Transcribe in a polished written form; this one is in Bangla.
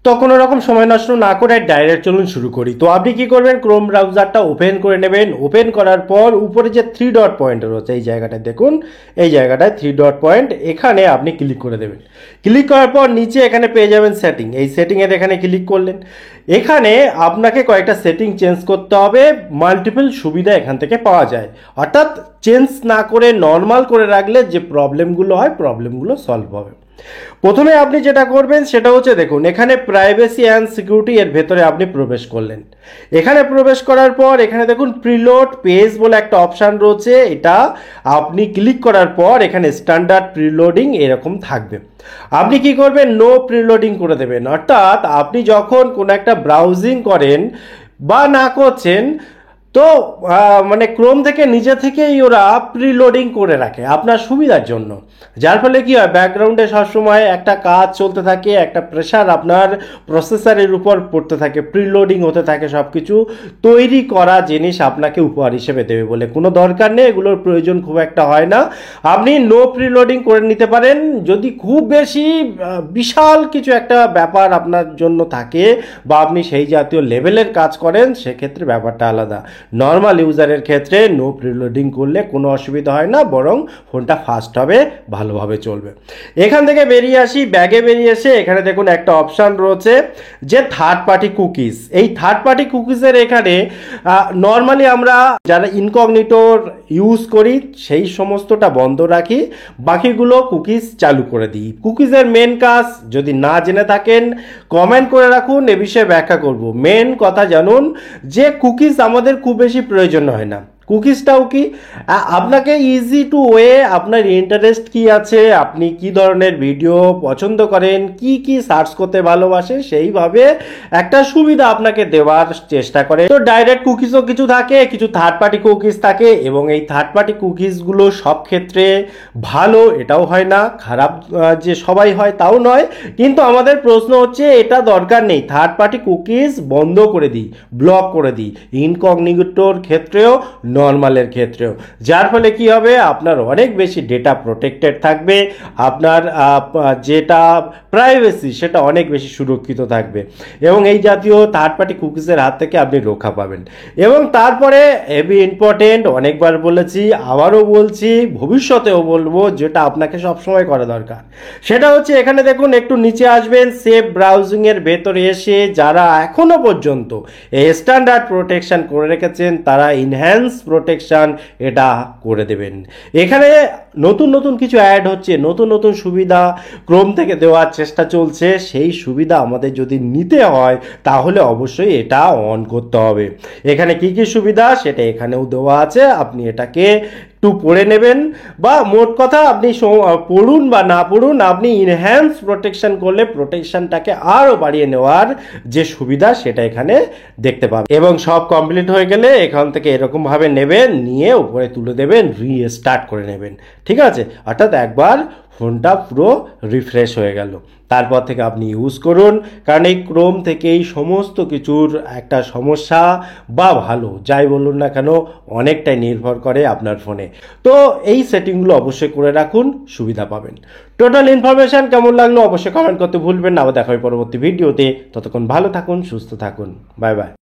তো কোনো রকম সময় নষ্ট না করে ডাইরেক্ট চলুন শুরু করি। তো আপনি কি করবেন, ক্রোম ব্রাউজারটা ওপেন করে নেবেন। ওপেন করার পর উপরে যে থ্রি ডট পয়েন্ট রয়েছে এই জায়গাটায় দেখুন, এই জায়গাটায় থ্রি ডট পয়েন্ট, এখানে আপনি ক্লিক করে দেবেন। ক্লিক করার পর নিচে এখানে পেয়ে যাবেন সেটিং। এই সেটিংয়ের এখানে ক্লিক করলেন। এখানে আপনাকে কয়েকটা সেটিং চেঞ্জ করতে হবে। মাল্টিপল সুবিধা এখান থেকে পাওয়া যায়, অর্থাৎ চেঞ্জ না করে নর্মাল করে রাখলে যে প্রবলেমগুলো হয় প্রবলেমগুলো সলভ হবে। প্রথমে আপনি যেটা করবেন সেটা হচ্ছে, দেখুন এখানে প্রাইভেসি অ্যান্ড সিকিউরিটি এর ভেতরে আপনি প্রবেশ করলেন। এখানে প্রবেশ করার পর এখানে দেখুন প্রিলোড পেজ বলে একটা অপশান রয়েছে, এটা আপনি ক্লিক করার পর এখানে স্ট্যান্ডার্ড প্রিলোডিং এরকম থাকবে। আপনি কি করবেন, নো প্রিলোডিং করে দেবেন। অর্থাৎ আপনি যখন কোনো একটা ব্রাউজিং করেন বা না করছেন, তো মানে ক্রোম থেকে নিজে থেকেই ওরা প্রিলোডিং করে রাখে আপনার সুবিধার জন্য। যার ফলে কি হয়, ব্যাকগ্রাউন্ডে সবসময় একটা কাজ চলতে থাকে, একটা প্রেশার আপনার প্রসেসরের উপর পড়তে থাকে, প্রিলোডিং হতে থাকে, সব কিছু তৈরি করা জিনিস আপনাকে উপহার হিসেবে দেবে বলে কোনো দরকার নেই, এগুলোর প্রয়োজন খুব একটা হয় না। আপনি নো প্রিলোডিং করে নিতে পারেন। যদি খুব বেশি বিশাল কিছু একটা ব্যাপার আপনার জন্য থাকে বা আপনি সেই জাতীয় লেভেলের কাজ করেন, সেক্ষেত্রে ব্যাপারটা আলাদা। নর্মাল ইউজারের ক্ষেত্রে নো প্রিলোডিং করলে কোনো অসুবিধা হয় না, বরং ফোনটা ফাস্ট হবে, ভালোভাবে চলবে। এখান থেকে বেরিয়ে আসি, ব্যাগে বেরিয়ে এসে এখানে দেখুন একটা অপশান রয়েছে যে থার্ড পার্টি কুকিজ। এই থার্ড পার্টি কুকিজের এখানে নর্মালি আমরা যারা ইনকগনিটোর ইউজ করি সেই সমস্তটা বন্ধ রাখি, বাকিগুলো কুকিজ চালু করে দিই। কুকিজের মেন কাজ যদি না জেনে থাকেন কমেন্ট করে রাখুন, এ বিষয়ে ব্যাখ্যা করব। মেন কথা জানুন যে কুকিজ আমাদের খুব বেশি প্রয়োজন হয় না। কুকিজটাও কি, আপনাকে ইজি টু ওয়ে, আপনার ইন্টারেস্ট কি আছে, আপনি কি ধরনের ভিডিও পছন্দ করেন, কি কি সার্চ করতে ভালোবাসেন, সেইভাবে একটা সুবিধা আপনাকে দেওয়ার চেষ্টা করে। তো ডাইরেক্ট কুকিজও কিছু থাকে, কিছু থার্ড পার্টি কুকিজ থাকে, এবং এই থার্ড পার্টি কুকিজগুলো সব ক্ষেত্রে ভালো এটাও হয় না, খারাপ যে সবাই হয় তাও নয়। কিন্তু আমাদের প্রশ্ন হচ্ছে এটা দরকার নেই, থার্ড পার্টি কুকিজ বন্ধ করে দিই, ব্লক করে দিই, ইনকগনিটোর ক্ষেত্রেও নর্মালের ক্ষেত্রেও। যার ফলে কি হবে, আপনার অনেক বেশি ডেটা প্রোটেক্টেড থাকবে, আপনার যেটা প্রাইভেসি সেটা অনেক বেশি সুরক্ষিত থাকবে, এবং এই জাতীয় থার্ড পার্টি কুকিজের হাত থেকে আপনি রক্ষা পাবেন। এবং তারপরে হেভি ইম্পর্টেন্ট, অনেকবার বলেছি আবারও বলছি, ভবিষ্যতেও বলবো, যেটা আপনাকে সবসময় করা দরকার, সেটা হচ্ছে এখানে দেখুন একটু নিচে আসবেন, সেভ ব্রাউজিংয়ের ভেতরে এসে যারা এখনো পর্যন্ত এই স্ট্যান্ডার্ড প্রোটেকশন করে রেখেছেন তারা ইনহ্যান্স প্রোটেকশন এটা করে দেবেন। এখানে নতুন নতুন কিছু অ্যাড হচ্ছে, নতুন নতুন সুবিধা ক্রোম থেকে দেওয়ার চেষ্টা চলছে। সেই সুবিধা আমাদের যদি নিতে হয় তাহলে অবশ্যই এটা অন করতে হবে। এখানে কি কি সুবিধা সেটা এখানেও দেওয়া আছে, আপনি এটাকে একটু পড়ে নেবেন, বা মোট কথা আপনি পড়ুন বা না পড়ুন, আপনি ইনহ্যান্স প্রোটেকশন করলে প্রোটেকশনটাকে আরও বাড়িয়ে নেওয়ার যে সুবিধা সেটা এখানে দেখতে পাবেন। এবং সব কমপ্লিট হয়ে গেলে এখান থেকে এরকমভাবে নেবেন, নিয়ে উপরে তুলে দেবেন, রিস্টার্ট করে নেবেন। ঠিক আছে, অর্থাৎ একবার ফোনটা পুরো রিফ্রেশ হয়ে গেল, তারপর থেকে আপনি ইউজ করুন। কারণ এই ক্রোম থেকেই সমস্ত কিছুর একটা সমস্যা বা ভালো যাই বলুন না কেন অনেকটাই নির্ভর করে আপনার ফোনে। তো এই সেটিংগুলো অবশ্যই করে রাখুন, সুবিধা পাবেন। টোটাল ইনফরমেশন কেমন লাগলো অবশ্যই কমেন্ট করতে ভুলবেন না। আবার দেখা হবে পরবর্তী ভিডিওতে, ততক্ষণ ভালো থাকুন, সুস্থ থাকুন, বাই বাই।